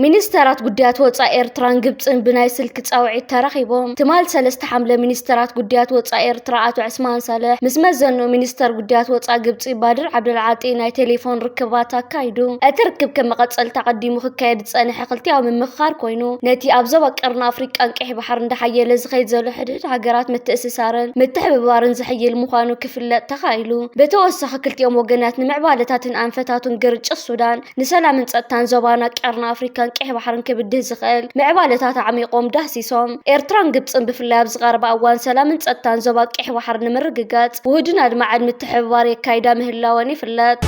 ሚኒስተራት ጉዳያት ወፃኢ ኤርትራን ግብፅን ብናይ ስልክ ጻውዒት ተራኺቦም ትማል 3 ሐምለ ሚኒስተራት ጉዳያት ወፃኢ ኤርትራ አቶ ዑስማን ሳልሕ ምስ መዘኑ ሚኒስተር ጉዳያት ወፃኢ ግብፂ ባድር ዓብዱልዓጢ ናይ ቴሌፎን ርክባት አካይዱ እቲ ርክብ ከም መቐፀል ተቀዲሙ ክካየድ ዝጸንሐ ክልቲያዊ ምምኽኻር ኮይኑ ነቲ ኣብ ዞባ ቀርኒ ኣፍሪቃን ቀይሕ ባሕር እንዳሓየለ ዝኸይድ ዘሎ ሕድሕድ ሃገራት ምትእስሳርን ምትሕብባርን ዝሕይል ምዃኑ ክፍለጥ ተኻኢሉ ብተወሳኺ ክልቲኦም ወገናት ንምዕባለታትን ኣንፈታቱን ግርጭት ሱዳን ንሰላምን ጸጥታን ዞባና ቀርኒ ኣፍሪካ ቀይሕ ባሕርን ክብድህ ዝኽእል ምዕባለታት ዓሚቆም ዳህሲሶም ኤርትራን ግብፅን ብፍላይ ኣብ ዝቐረበ እዋን ሰላምን ጸጥታን ዞባ ቀይሕ ባሕር ንምርግጋጽ ውህድን ኣድማዕን ምትሕብባር የካይዳ ምህላወን ይፍለጥ።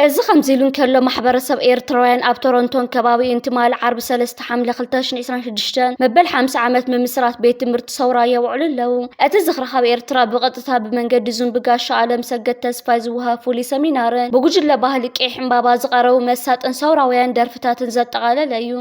እዚ ከምዚሉን ከሎ ማሕበረሰብ ኤርትራውያን ኣብ ቶሮንቶን ከባቢ እንትማል ዓርቢ 3 ሐምለ 2026 መበል 50 ዓመት ምምስራት ቤት ትምህርቲ ሰውራ የውዕሉ ኣለው። እቲ ዝኽሪ ኤርትራ ብቐጥታ ብመንገዲ ዙም ብጋሻ ዓለም ሰገድ ተስፋይ ዝወሃብ ፍሉይ ሰሚናርን ብጉጅለ ባህሊ ቀይሕ ዕምባባ ዝቐረቡ መሳጥን ሰውራውያን ደርፍታትን ዘጠቓለለ እዩ።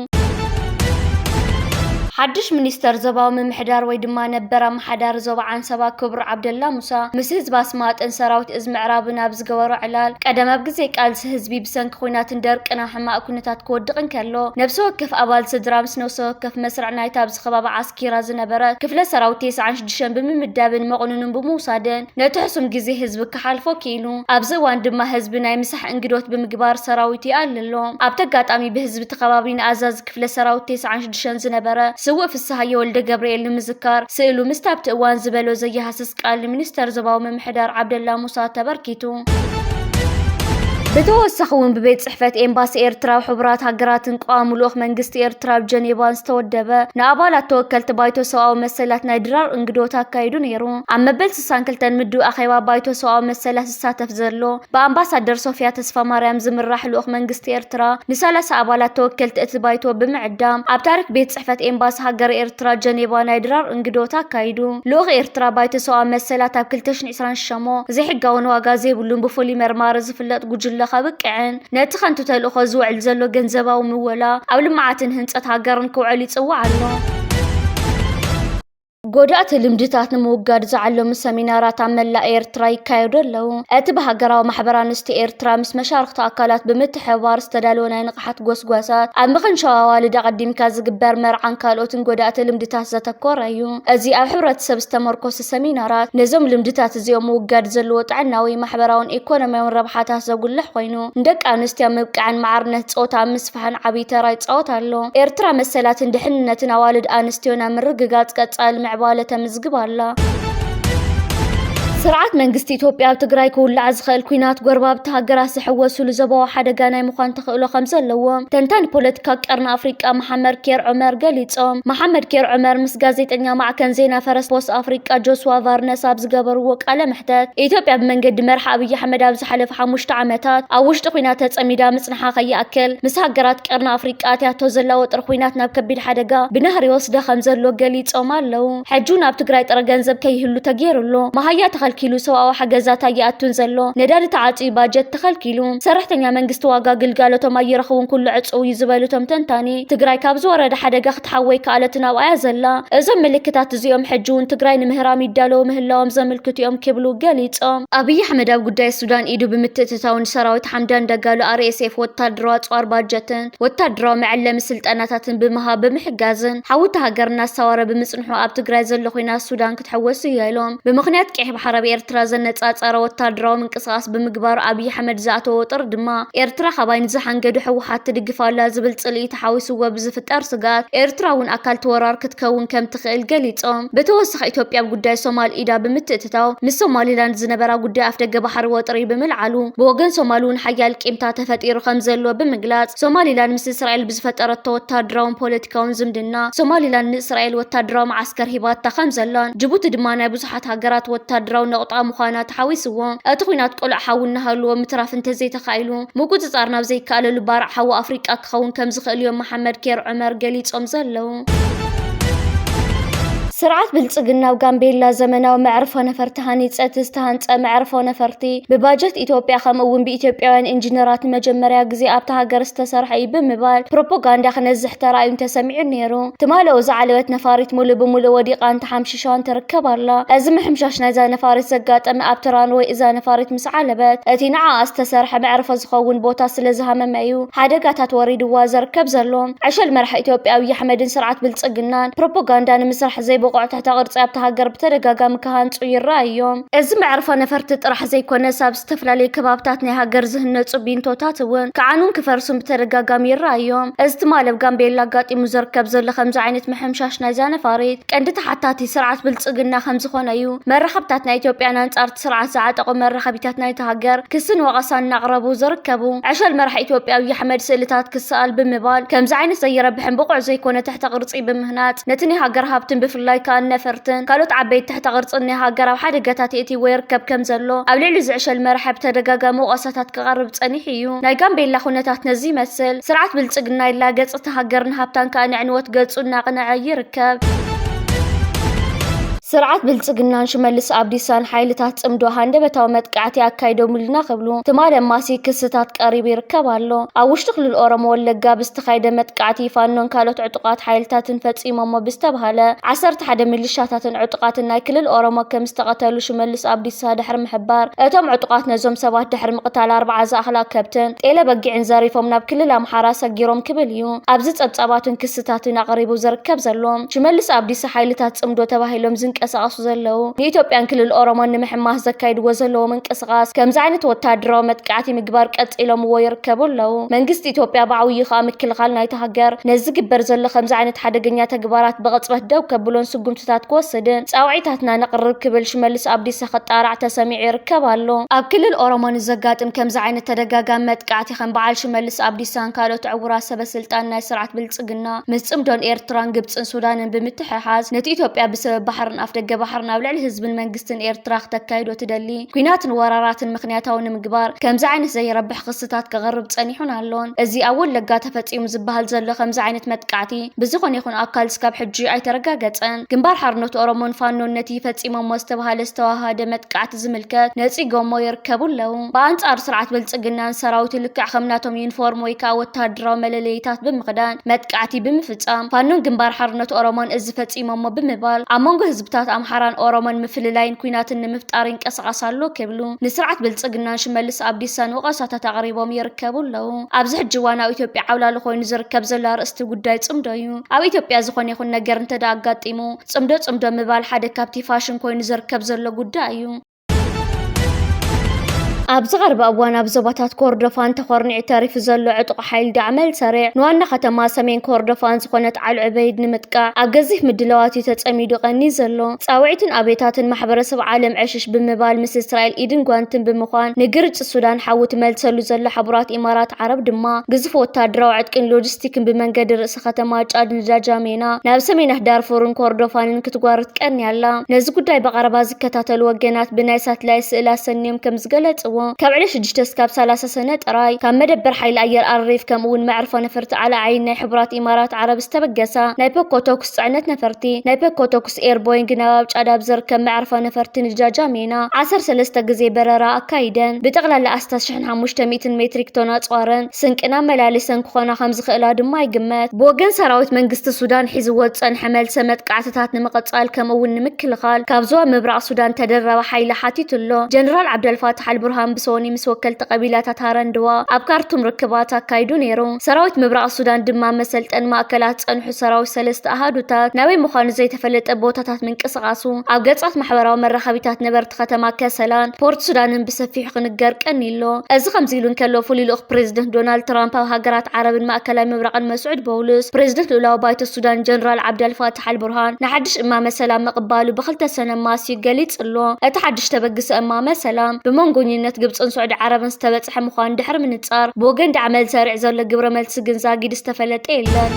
ሓድሽ ሚኒስተር ዞባዊ ምምሕዳር ወይ ድማ ነበር ኣመሓዳሪ ዞባ ዓንሰባ ክቡር ዓብደላ ሙሳ ምስ ህዝቢ ኣስማጥን ሰራዊት እዝ ምዕራብን ኣብ ዝገበሮ ዕላል ቀደም ኣብ ግዜ ቃልሲ ህዝቢ ብሰንኪ ኩናትን ደርቅን ኣብ ሕማቅ ኩነታት ክወድቕን ከሎ ነብሲ ወከፍ ኣባል ስድራ ምስ ነብሲ ወከፍ መስርዕ ናይታ ኣብ ዝኸባቢ ዓስኪራ ዝነበረ ክፍለ ሰራዊት 96 ብምምዳብን መቕኑንን ብምውሳድን ነቲ ሕሱም ግዜ ህዝቢ ክሓልፎ ኪኢሉ ኣብዚ እዋን ድማ ህዝቢ ናይ ምሳሕ እንግዶት ብምግባር ሰራዊት ይኣልሎ። ኣብ ተጋጣሚ ብህዝቢ ተኸባቢ ንኣዛዚ ክፍለ ሰራዊት 96 ዝነበረ ስወ ፍስሐ የወልደ ገብርኤል ንምዝካር ስእሉ ምስታብቲ እዋን ዝበሎ ዘየሃስስ ቃል ሚኒስተር ዞባዊ ምምሕዳር ዓብደላ ሙሳ ተበርኪቱ። بتوسخ ون ببيت صحفة إمباسي إيرترا وحبرات هجرات قام ملوخ منجست إيرترا بجنيفان استودبه نقابلات توكلت بايتو سواء مسلات نادرار انقدوتا كايدون يرون عم بلس سانكلتن مدو أخيوا بايتو سواء مسلات الساتف زرلو بأمباسادر صوفيا تصفى مريم زمر راح لوخ منجست إيرترا نسالس أقابلات توكلت إتبايتو بمعدام عبتارك بيت صحفة إمباس هجر إيرترا جنيفان نادرار انقدوتا كايدون لوغ إيرترا بايتو سواء مسلات أبكلتشن إسران الشمو زي حقاون واغازي بلون بفولي مرمارز فلات قجل خبقعن نتخنتو تلقو زوعل زلو جنزبا ومولا أو لمعاتن هنسات هاقرن كوعلي تسوعلو قودات المدتات نموقاد زعلو مسامينارات عملا إيرترا يكايدو اللو أتبه هاقراو محبران استي إيرترا مس مشاركة أكالات بمتحوار استدالونا ينقحات قوس-قواسات عم بغن شوالد قديم كاز قبار مرعان كالوتن قودات المدتات زاتكور أيو أزي أو حورات سبستمركوس السامينارات نزوم المدتات زيو موقاد زلو تعناوي محبراون إيكونومي ونربحاتها زاقول لحوينو ندك آنستيا مبقعان معارنة صوتا مسفحان عبيتا رايت صوتا اللو إيرترا مسالات اندحنة نوالد آنستيونا من رققات قطال معبالة مزقبالا سرعات منجست إثيوبيا وتجراي كل عزخل كوينات قرباب تهجرات سحوسوا لزبوا حدا جانا مخان تخلو خمسة لوام تنتان بوليتيكا قرن أفريقيا محمد كير عمر قاليتهم محمد كير عمر مس جازيت إنيا مع كنزينا فرس بوس أفريقيا جوسوا فارنس أبز جبر وق على محتاج إثيوبيا بمنجد مرح أبي حمد أبز حلف حموش تعمتات أو وش تخوينات أميدا مسنحا خي أكل مس هجرات قرن أفريقيا تهتوزلا وترخويناتنا بكبير حدا جا بنهر يوصل خمسة لو قاليتهم لو حجونا بتجراي ترجنزب كي هلو تغير له ما هي كيلو سواء حجزات يأتون زلو ندار تعاطي باجت تخل كيلو سرحتني منجست واقع قلقالتهم ما يرخون كل عصو يزبالتهم تنتاني تجراي كابز ورد حدا قخت حوي كالتنا وعزلا زم ملكتات زيوم حجون تجراي نمهرام يدالو مهلاهم زم ملكتيهم كبلو قاليتهم أبي أحمد أبو قداي السودان إيدو بمتتتاون سراويت حمدان دقالو RSF وتادرات وارباجتن وتادرا معلم سلطناتات بمها بمحجازن حوتها قرنا سوارة بمسنحو أب تجراي زلو خوينا السودان كتحوسوا يالهم بمخنيات كيح بحرب إيرترا زنጻጻረ ወታደራዊ ምንቅስቃስ ብምግባር አብይ አሕመድ ዛዕተወ ወጥር ድማ ኤርትራ ኸባይን ዝሓንገዱ ሕወሓት ትድግፋላ ዝብል ጽልኢ ተሓዊስዎ ብዝፍጠር ስጋት ኤርትራውን ኣካል ተወራር ክትከውን ከም ትኽእል ገሊጾም በተወሳኺ ኢትዮጵያ ጉዳይ ሶማል ኢዳ ብምትእትታው ምስ ሶማሊላንድ ዝነበራ ጉዳይ ኣፍደገ ባሕሪ ወጥሪ ብምልዓሉ ብወገን ሶማሉን ሓያል ቂምታ ተፈጢሩ ከም ዘሎ ብምግላጽ ሶማሊላንድ ምስ እስራኤል ብዝፈጠረቶ ወታደራውን ፖለቲካውን ዝምድና ሶማሊላንድ ንእስራኤል ወታደራዊ ማዓስከር ሂባታ ከም ዘላን ጅቡቲ ድማ ናይ ብዙሓት ሃገራት ወታደራዊ نقطة مخانة تحويسوا أتخوينات قلع حاولنا هلو متراف انتزي تخايلو موجود صارنا بزي كالو لبارع حوا أفريقيا كخون كم زخ اليوم محمد كير عمر قليت أمزلو ስርዓት ብልጽግናው ጋምቤላ ዘመናዊ መዕርፎ ነፈርቲ ሃኒፀት ዝተሃንፀ መዕርፎ ነፈርቲ ብባጀት ኢትዮጵያ ከምኡውን ብኢትዮጵያውያን ኢንጂነራት መጀመርያ ግዜ ኣብታ ሃገር ዝተሰርሐ እዩ ብምባል ፕሮፓጋንዳ ክነዝሕ ተራእዩ ተሰሚዑ ነይሩ። ትማለኡ ዝዓለበት ነፋሪት ሙሉእ ብሙሉእ ወዲቓን ተሓምሽሻን ትርከብ ኣላ። እዚ ምሕምሻሽ ናይዛ ነፋሪት ዘጋጠመ ኣብ ትራን ወይ እዛ ነፋሪት ምስ ዓለበት እቲ ንዓኣ ዝተሰርሐ መዕርፎ ዝኸውን ቦታ ስለ ዝሃመመ እዩ ሓደጋታት ወሪድዋ ዝርከብ ዘሎ። ዕሸል መራሒ ኢትዮጵያ ኣብይ ኣሕመድን ስርዓት ብልጽግናን ፕሮፓጋንዳ ንምስራሕ ዘይበቁዕ ትሕተ ቅርፂ ኣብታ ሃገር ብተደጋጋሚ ክሃንፁ ይረኣዮም። እዚ መዕርፎ ነፈርቲ ጥራሕ ዘይኮነስ ኣብ ዝተፈላለዩ ከባብታት ናይ ሃገር ዝህነፁ ቢንቶታት እውን ከዓኑን ክፈርሱን ብተደጋጋሚ ይረኣዮም። እዚ ትማል ኣብ ጋምቤላ ኣጋጢሙ ዝርከብ ዘሎ ከምዚ ዓይነት ምሕምሻሽ ናይዛ ነፋሪት ቀንዲ ተሓታቲ ስርዓት ብልጽግና ከም ዝኾነ እዩ መራኸብታት ናይ ኢትዮጵያን ኣንጻር ስርዓት ዝዓጠቑ መራኸቢታት ናይቲ ሃገር ክስን ወቐሳን እናቕረቡ ዝርከቡ። ዕሸል መራሒ ኢትዮጵያ ኣብይ ኣሕመድ ስእልታት ክሰኣል ብምባል ከምዚ ዓይነት ዘይረብሕን ብቑዕ ዘይኮነ ትሕተ ቅርፂ ብምህናፅ ነቲ ናይ ሃገር ሃብትን ብፍላይ ከዓ ነፈርትን ካልኦት ዓበይቲ ትሕተ ቅርፂ ናይ ሃገር ኣብ ሓደጋታት የእትይዎ ይርከብ ከም ዘሎ ኣብ ልዕሊ ዝዕሸል መራሒ ብተደጋጋሚ ወቀሳታት ክቐርብ ፀኒሕ እዩ። ናይ ጋምቤላ ኩነታት ነዚ ይመስል። ስርዓት ብልጽግና ይላገፅ እቲ ሃገርን ሃብታን ከዓ ንዕንወት ገፁ እናቕንዐ ይርከብ። ስርዓት ብልጽግናን ሽመልስ ኣብዲሳን ሓይልታት ጽምዶ ሃንደበታዊ መጥቃዕቲ ኣካይዶም ኢልና ክብሉ ትማል ኣማሲ ክስታት ቀሪቡ ይርከብ ኣሎ። ኣብ ውሽጢ ክልል ኦሮሞ ወለጋ ብዝተኻየደ መጥቃዕቲ ፋኖን ካልኦት ዕጡቃት ሓይልታትን ፈፂሞሞ ብዝተባሃለ 11 ሚሊሻታትን ዕጡቃትን ናይ ክልል ኦሮሞ ከም ዝተቐተሉ ሽመልስ ኣብዲሳ ድሕሪ ምሕባር እቶም ዕጡቃት ነዞም ሰባት ድሕሪ ምቕታል 40 ዝኣኽላ ከብትን ጤለ በጊዕን ዘሪፎም ናብ ክልል ኣምሓራ ሰጊሮም ክብል እዩ ኣብዚ ጸብጻባትን ክስታትን ኣቕሪቡ ዝርከብ ዘሎ። ሽመልስ ኣብዲሳ ሓይልታት ጽምዶ ተባሂሎም ቀሳቀሱ ዘለው ንኢትዮጵያን ክልል ኦሮሞን ንምሕማስ ዘካይድዎ ዘለዎ ምንቅስቃስ ከምዚ ዓይነት ወታደራዊ መጥቃዕቲ ምግባር ቀፂሎምዎ ይርከቡ ኣለው። መንግስቲ ኢትዮጵያ ብዓብዪ ከዓ ምክልኻል ናይቲ ሃገር ነዚ ግበር ዘሎ ከምዚ ዓይነት ሓደገኛ ተግባራት ብቕፅበት ደው ከብሎን ስጉምትታት ክወስድን ፃውዒታትና ነቕርብ ክብል ሽመልስ ኣብዲሳ ክጣራዕ ተሰሚዑ ይርከብ ኣሎ። ኣብ ክልል ኦሮሞ ንዘጋጥም ከምዚ ዓይነት ተደጋጋሚ መጥቃዕቲ ከም በዓል ሽመልስ ኣብዲሳን ካልኦት ዕውራት ሰበስልጣን ናይ ስርዓት ብልጽግና ምስ ጽምዶን ኤርትራን ግብፅን ሱዳንን ብምትሕሓዝ ነቲ ኢትዮጵያ ብሰበብ ባሕርን ኣፍ ደገ ባሕር ናብ ልዕሊ ህዝብን መንግስትን ኤርትራ ክተካይዶ ትደሊ ኩናትን ወራራትን ምክንያታዊ ንምግባር ከምዚ ዓይነት ዘይረብሕ ክስታት ክቐርብ ፀኒሑን ኣሎን። እዚ ኣብ ወለጋ ተፈፂሙ ዝበሃል ዘሎ ከምዚ ዓይነት መጥቃዕቲ ብዝኾነ ይኹን ኣካል ስካብ ሕጂ ኣይተረጋገፀን። ግንባር ሓርነት ኦሮሞን ፋኖን ነቲ ፈፂሞሞ ዝተባሃለ ዝተዋሃደ መጥቃዕቲ ዝምልከት ነፂጎሞ ይርከቡ ኣለው። ብኣንጻር ስርዓት ብልጽግናን ሰራዊት ልክዕ ከምናቶም ዩኒፎርም ወይ ከዓ ወታደራዊ መለለይታት ብምኽዳን መጥቃዕቲ ብምፍፃም ፋኖን ግንባር ሓርነት ኦሮሞን እዚ ፈፂሞሞ ብምባል ኣብ መንጎ ህዝብታት ኣምሓራን ኦሮሞን ምፍልላይን ኩናትን ንምፍጣር ይንቀሳቐሳሉ ክብሉ ንስርዓት ብልጽግናን ሽመልስ ኣብዲሳን ወቀሳታት ኣቕሪቦም ይርከቡ ኣለው። ኣብዚ ሕጂ እዋን ኣብ ኢትዮጵያ ዓውላሉ ኮይኑ ዝርከብ ዘሎ ኣርእስቲ ጉዳይ ጽምዶ እዩ። ኣብ ኢትዮጵያ ዝኾነ ይኹን ነገር እንተደኣ ኣጋጢሙ ጽምዶ ምባል ሓደ ካብቲ ፋሽን ኮይኑ ዝርከብ ዘሎ ጉዳይ እዩ። ኣብዚ ቀረባ እዋን ኣብ ዞባታት ኮርዶፋን ተኾርኒዕ ተሪፉ ዘሎ ዕጡቕ ሓይሊ ዳዕመል ሰሪዕ ንዋና ከተማ ሰሜን ኮርዶፋን ዝኾነት ዓልዕበይድ ንምጥቃዕ ኣብ ገዚፍ ምድለዋት ተጸሚዱ ቀኒ ዘሎ ጻውዒትን ኣቤታትን ማሕበረሰብ ዓለም ዕሽሽ ብምባል ምስ እስራኤል ኢድን ጓንትን ብምዃን ንግርጭ ሱዳን ሓውት መልሰሉ ዘሎ ሓቡራት ኢማራት ዓረብ ድማ ግዙፍ ወታደራዊ ዕጥቅን ሎጂስቲክን ብመንገዲ ርእሲ ከተማ ጫድ ንዳጃሜና ናብ ሰሜናት ዳርፉርን ኮርዶፋንን ክትጓርት ቀኒ ኣላ። ነዚ ጉዳይ በቀረባ ዝከታተሉ ወገናት ብናይ ሳትላይ ስእላት ሰኒዮም ከም ዝገለጽዎ ካብ 6 እስካብ 30 ሰነ ጥራይ ካብ መደበር ሓይሊ ኣየር ኣሪፍ ከምኡውን መዕርፎ ነፈርቲ ዓላ ዓይን ናይ ሕቡራት ኢማራት ዓረብ ዝተበገሳ ናይ ፔኮቶክስ ጽዕነት ነፈርቲ ናይ ፔኮቶክስ ኤርቦይንግ ናብ ጫዳብ ዝርከብ መዕርፎ ነፈርቲ ንዳጃሜና 13 ግዜ በረራ ኣካይደን ብጠቕላላ ኣስታት 1500 ሜትሪክ ቶን ኣጽዋረን ስንቅና መላለሰን ክኾና ከም ዝኽእላ ድማ ይግመት። ብወገን ሰራዊት መንግስቲ ሱዳን ሒዝዎ ዝጸንሐ መልሰ መጥቃዕትታት ንምቕጻል ከምኡውን ንምክልኻል ካብ ዞባ ምብራቕ ሱዳን ተደረበ ሓይሊ ሓቲቱሎ ጀነራል ዓብደልፋታሕ አልቡርሃን ብሶኒ ምስ ወከልቲ ቀቢላታት ሃረንድዋ ኣብ ካርቱም ርክባት ኣካይዱ ነይሩ። ሰራዊት ምብራቕ ሱዳን ድማ መሰልጠን ማእከላት ጸንሑ ሰራዊት 3 ኣሃዱታት ናበይ ምዃኑ ዘይተፈለጠ ቦታታት ምንቅስቓሱ ኣብ ገጻት ማሕበራዊ መራኸቢታት ነበርቲ ከተማ ከሰላን ፖርት ሱዳንን ብሰፊሑ ክንገር ቀኒሎ። እዚ ከምዚ ኢሉ እንከሎ ፍሉይ ልኡኽ ፕሬዚደንት ዶናልድ ትራምፕ ኣብ ሃገራት ዓረብን ማእከላዊ ምብራቕን መስዑድ በውልስ ፕሬዚደንት ልኡላዊ ባይቶ ሱዳን ጀነራል ዓብደልፋታሕ አልቡርሃን ንሓድሽ እማመ ሰላም ምቕባሉ ብኽልተ ሰነ ማስዩ ገሊጽሎ። እቲ ሓድሽ ተበግሰ እማመ ሰላም ብመንጎኝነት ግብፅን ስዑድ ዓረብን ዝተበጽሐ ምዃኑ ድሕሪ ምንጻር ብወገን ዳዕመል ሰሪዕ ዘሎ ግብረ መልሲ ግን ዛጊድ ዝተፈለጠ የለን።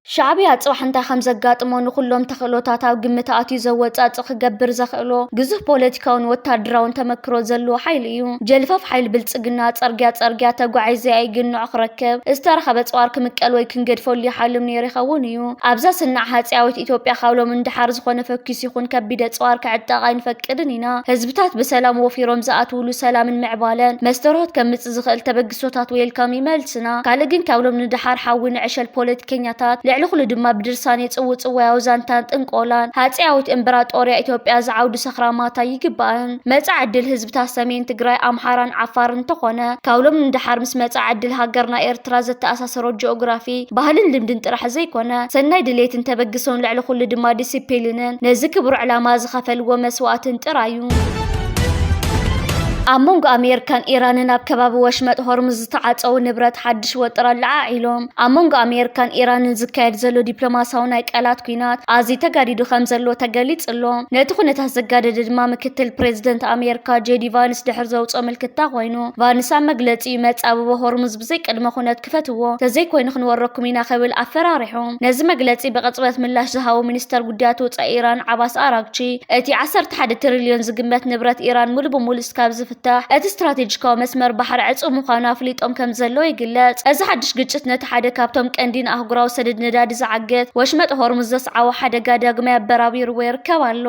شعبي أتصبح أنت خمسة قاطمون كلهم تخلوتات أو قمة أتي زوجات أتخجبر زخلو جزء بوليتيكون وتدرون تمكرو زلو حيليو جلفاف حيل بلتسجنات أرجعت أقعزي أي جنو أخركب استرخبت وارك مكالوي كنجد فولي حالم نيري خونيو أبزاس النعهات عاوت إثيوبيا خاولو من دحارز خون فكيس يخون كبيدت وارك عتاقين فكرنينا هزبتات بسلام وفي رمزات ولو سلام معبالن مسترات كم متزخل تبقسوتات ويلكامي ملسنا قالجن كاولو من دحار حاول عيش البوليتيكينياتات لعلو دما بدرساني صوت زانتان تنقولان هاتياوت امبراطوريا إثيوبيا زعود سخراماتا يجبان مصا عدل حزبتا سمين تግራይ امحاران عفارن تخونه كاولم ندحار مس مصا عدل هاجرنا ኤርትራ ዘተኣሳሰሮ ጂኦግራፊ ባህልን ልምድን ጥራሕ ዘይኮነ ሰናይ ድሌትን ተበግሶን ልዕሊ ኩሉ ድማ ዲሲፕሊንን ነዚ ክቡር ዕላማ ዝኸፈልዎ መስዋዕትን ጥራዩ أمونغ أمريكان إيران ناب كباب وشمت هرمز تعاطو نبرت حدش وطر العائلهم أمونغ أمريكان إيران زكايد زلو دبلوماساون قالات كينات أزي تغاريدو خمزلو تغليصلو نتخونه تزغادد دما مكتل بريزيدنت أمريكا جيدي فانس دحر زوصو ملكتا خوينو فانس مغلصي مصابو هرمز بزي قدمه خونت كفتو تزي كوين خنوركم ينا خبل أفرارحهم نز مغلصي بقصبت ملاش زهاو منستر غديات وص إيران عباس أراغشي اتي 11 تريليون زغمت نبرت إيران مول بمول اسكاب أت استراتيجيكو مسمر بحر عصو مخانا فليطوم كم زلو يقلص از حدش ግጭት ነቲ ሓደ ካብቶም ቀንዲን አህጉራዊ ሰደድ ነዳዲ ዝዓገት ወሽመጥ ሆርሙዝ ዘስዓው ሓደጋ ዳግመ ያበራቢሩ ይርከብ ኣሎ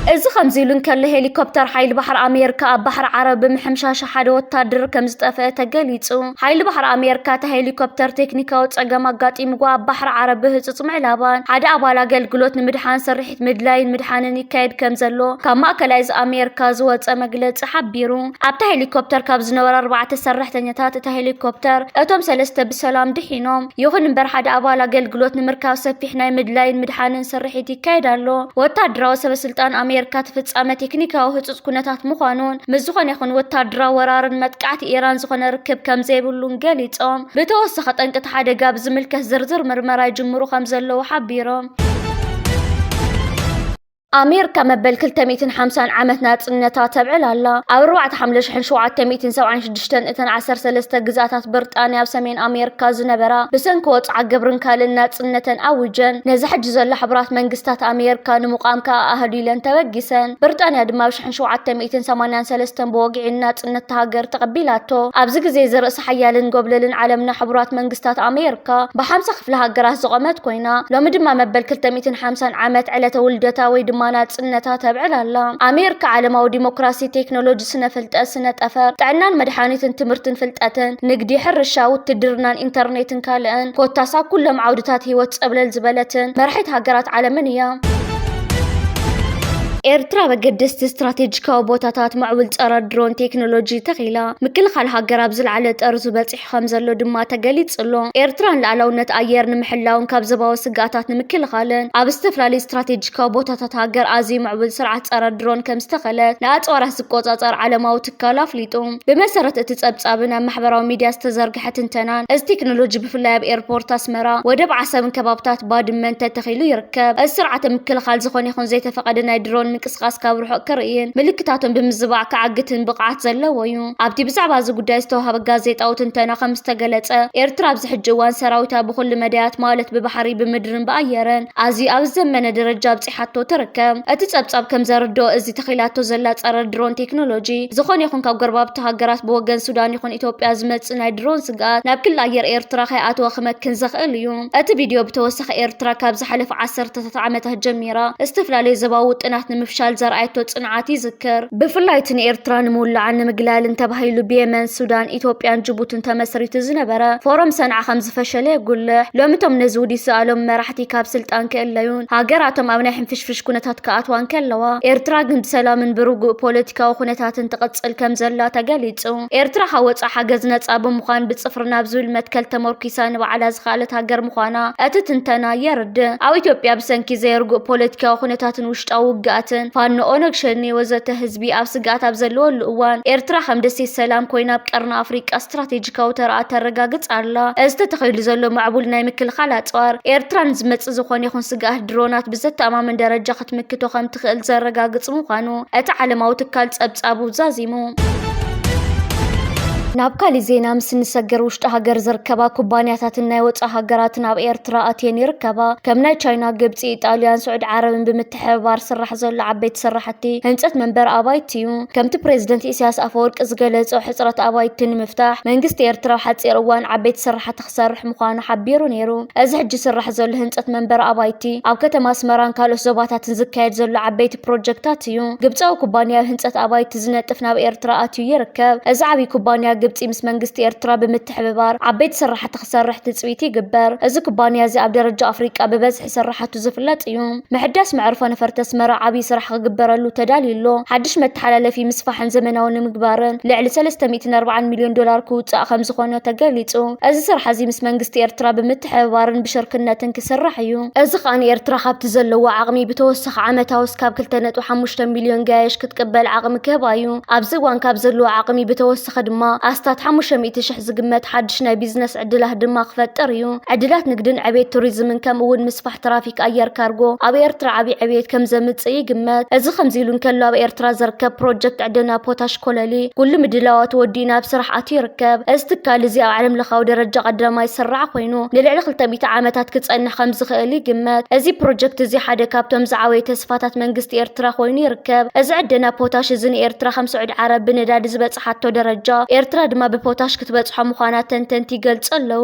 إذا خمزيلون كان هليكوبتر حيل بحر أمريكا بحر عرب محمشاش حدا وتادر كم زطفة تجليتو حيل بحر أمريكا تهليكوبتر تكنيكا وتسجم قاطي مجوا بحر عرب هتصمع لابان حدا أبالا قال قلوت مدحان سرحت مدلاين مدحانني كايد كم زلو كما أكلايز أمريكا زوات مجلس حبيرو أبت هليكوبتر كابز نور 4 سرحت نيتات تهليكوبتر أتوم سلسته بسلام دحينهم يخن بر حدا أبالا قال قلوت نمركاو سفيحنا مدلاين مدحانن سرحتي كايدالو وتادرا وسبسلطان أمريكا تفصامه تكنيكاو هتص كنتات مخانون مزخون يخون وتادرا ورارن متقعت إيران زخون ركب كم زيبلون قاليصوم بتوسخ طنقت حدقا بزملكه زرزر مرمرا يجمرو خمزلو حبيرو أمريكا مبل كل 250 عامت ناتنتا تبع لالا أو 4 حملة شحن شوعة 276 إتن 13 جزاتات بريطانيا بسمين أمريكا زنبرا بسنكوت عقبرن كالن ناتنتن أوجن نزح جزء لحبرات منقستات أمريكا نمقام كأهدي لن توجسن بريطانيا دما شحن شوعة 283 بوقع ناتنت هاجر تقبيلاتو أبزق زي زرس حيالن قبلن عالمنا حبرات منقستات أمريكا بحمس خفلها جراس زغمت كوينا لو مدما مبل كل 250 عامت على تولدتا ويدما ناتنتا تبع لالا أمريكا عالماو ديمقراسي تكنولوجي سنفلت سنة أفر تعنان مدحانيتن تمرتن فلتأتن نقدي حرشا وتدرنان انترنيتن كالان كوتاسا كلهم عودتات هيوتس قبل الزبالتن مرحيت هاجرات عالمية ኤርትራ በገደስቲ ስትራቴጂካዊ ቦታታት ማዕበል ጸረ ድሮን ቴክኖሎጂ ተኺላ ምክልኻል ሃገራብ ዝለዓለ ጠርዙ በጽሕ ከም ዘሎ ድማ ተገሊጽሎ ኤርትራን ላዕላውነት ኣየር ንምሕላውን ካብ ዘባዊ ስጋታት ንምክልኻልን ኣብ ዝተፈላለዩ ስትራቴጂካዊ ቦታታት ሃገር ኣዝዩ ማዕበል ስርዓት ጸረ ድሮን ከም ዝተኸለት ንኣጽዋራት ዝቆጻጸር ዓለማዊ ትካል ኣፍሊጡ ብመሰረት እቲ ጸብጻብን ኣብ ማሕበራዊ ሚድያ ዝተዘርግሐ ትንተናን እዚ ቴክኖሎጂ ብፍላይ ኣብ ኤርፖርት ኣስመራ ወደብ ዓሰብን ከባብታት ባድመን ተተኺሉ ይርከብ እዚ ስርዓት ምክልኻል ዝኾነ ይኹን ዘይተፈቐደ ናይ ድሮን ምንቅስቃስ ካብ ርሑቕ ክርኢን ምልክታቶም ብምዝባዕ ከዓግትን ብቕዓት ዘለዎ እዩ ኣብቲ ብዛዕባ እዚ ጉዳይ ዝተዋህበ ጋዜጣዊ ትንተና ከም ዝተገለጸ ኤርትራ ኣብዚ ሕጂ እዋን ሰራዊታ ብኩሉ መዳያት ማለት ብባሕሪ ብምድርን ብኣየርን ኣዝዩ ኣብ ዘመነ ደረጃ ኣብፂሓቶ ትርከብ እቲ ጸብጻብ ከም ዘርድኦ እዚ ተኺላቶ ዘላ ጸረ ድሮን ቴክኖሎጂ ዝኾነ ይኹን ካብ ጎረባብቲ ሃገራት ብወገን ሱዳን ይኹን ኢትዮጵያ ዝመጽእ ናይ ድሮን ስጋት ናብ ክልል ኣየር ኤርትራ ከይኣተወ ክመክን ዝኽእል እዩ እቲ ቪድዮ ብተወሳኺ ኤርትራ ካብ ዝሓለፈ 10 ዓመታት ጀሚራ ዝተፈላለዩ ዘባዊ ውጥናት ንምፍሻል ዘርኣይቶ ጽንዓት ይዝክር ብፍላይ ኤርትራ ንምውላዕን ንምግላልን ተባሂሉ ብየመን ሱዳን ኢትዮጵያን ጅቡትን ተመስሪቱ ዝነበረ ፎረም ሰንዓ ከም ዝፈሸለ ይጉልሕ ሎሚቶም ነዚ ውዲስ ኣሎም መራሕቲ ካብ ስልጣን ክእለዩን ሃገራቶም ኣብ ናይ ሕንፍሽፍሽ ኩነታት ከኣትዋን ከለዋ ኤርትራ ግን ብሰላምን ብርጉእ ፖለቲካዊ ኩነታትን ትቕጽል ከም ዘላ ተገሊጹ ኤርትራ ሓወፃ ሓገዝ ነጻ ብምዃን ብጽፍር ናብ ዝብል መትከል ተመርኪሳ ንባዕላ ዝኻለት ሃገር ምዃና እቲ ትንተና የርድእ ኣብ ኢትዮጵያ ብሰንኪ ዘይርጉእ ፖለቲካዊ ኩነታትን ውሽጣዊ ውግኣትን ፋኖ ኦነግ ሸኔ ወዘተ ህዝቢ ኣብ ስጋት ኣብ ዘለወሉ እዋን ኤርትራ ከም ደሴት ሰላም ኮይና ኣብ ቀርኒ ኣፍሪቃ ስትራቴጂካዊ ተራኣ ተረጋግጽ ኣላ እዚ ተተኺሉ ዘሎ ማዕቡል ናይ ምክልኻል ኣጽዋር ኤርትራን ዝመጽእ ዝኾነ ይኹን ስጋት ድሮናት ብዘተኣማምን ደረጃ ክትምክቶ ከም ትኽእል ዘረጋግጽ ምዃኑ እቲ ዓለማዊ ትካል ጸብጻቡ ዛዚሙ ናብ ካሊ ዜና ምስ ንሰገር ውሽጢ ሃገር ዝርከባ ኩባንያታትን ናይ ወፃኢ ሃገራትን ኣብ ኤርትራ ኣትየን ይርከባ ከም ናይ ቻይና ግብፂ ኢጣልያን ስዑድ ዓረብን ብምትሕብባር ስራሕ ዘሎ ዓበይቲ ስራሕቲ ህንፀት መንበር ኣባይቲ እዩ ከምቲ ፕሬዝደንት ኢሳያስ ኣፈወርቂ ዝገለጸ ሕጽረት ኣባይቲ ንምፍታሕ መንግስቲ ኤርትራ ሓጺር እዋን ዓበይቲ ስራሕቲ ክሰርሕ ምዃኑ ሓቢሩ ነይሩ እዚ ሕጂ ስራሕ ዘሎ ህንፀት መንበር ኣባይቲ ኣብ ከተማ ኣስመራን ካልኦት ዞባታትን ዝካየድ ዘሎ ዓበይቲ ፕሮጀክታት እዩ ግብፃዊ ኩባንያ ህንፀት ኣባይቲ ዝነጥፍ ናብ ኤርትራ ኣትዩ ይርከብ እዚ ዓብይ ኩባንያ ግብፂ ምስ መንግስቲ ኤርትራ ብምትሕብባር ዓበይቲ ስራሕቲ ክሰርሕ ትጽቢት ይግበር እዚ ኩባንያ እዚ ኣብ ደረጃ ኣፍሪቃ ብበዝሒ ስራሕቱ ዝፍለጥ እዩ ምሕዳስ መዕርፎ ነፈርቲ ኣስመራ ዓብይ ስራሕ ክግበረሉ ተዳልዩሎ ሓድሽ መተሓላለፊ ምስፋሕን ዘመናዊ ንምግባርን ልዕሊ 340 ሚልዮን ዶላር ክውፃእ ከም ዝኾነ ተገሊጹ እዚ ስራሕ እዚ ምስ መንግስቲ ኤርትራ ብምትሕብባርን ብሽርክነትን ክስራሕ እዩ እዚ ኸኣኒ ኤርትራ ካብቲ ዘለዎ ዓቕሚ ብተወሳኺ ዓመታዊ እስካብ 2.5 ሚልዮን ጋያሽ ክትቅበል ዓቕሚ ክህባ እዩ ኣብዚ እዋን ካብ ዘለዎ ዓቕሚ ብተወሳኺ ድማ ኣስታት 500,000 ዝግመት ሓድሽ ናይ ቢዝነስ ዕድላት ድማ ክፈጥር እዩ ዕድላት ንግድን ዕብየት ቱሪዝምን ከም እውን ምስፋሕ ትራፊክ ኣየር ካርጎ ኣብ ኤርትራ ዓብይ ዕብየት ከም ዘምጽእ ይግመት እዚ ከምዚ ኢሉ እንከሎ ኣብ ኤርትራ ዝርከብ ፕሮጀክት ዕደና ፖታሽ ኮለሊ ኩሉ ምድላዋት ወዲኡ ናብ ስራሕ ኣትዩ ይርከብ እዚ ትካል እዚ ኣብ ዓለም ለኻዊ ደረጃ ቀዳማይ ዝስራዕ ኮይኑ ንልዕሊ 200 ዓመታት ክጸንሕ ከም ዝኽእል ይግመት እዚ ፕሮጀክት እዚ ሓደ ካብቶም ዝዓበዩ ተስፋታት መንግስቲ ኤርትራ ኮይኑ ይርከብ እዚ ዕደና ፖታሽ እዚ ንኤርትራ ከም ስዑድ ዓረብ ብነዳዲ ዝበጽሓቶ ደረጃ ኤርትራ ድማ ብፖታሽ ክትበጽሖ ምዃና ተንተንቲ ይገልጹ ኣለዉ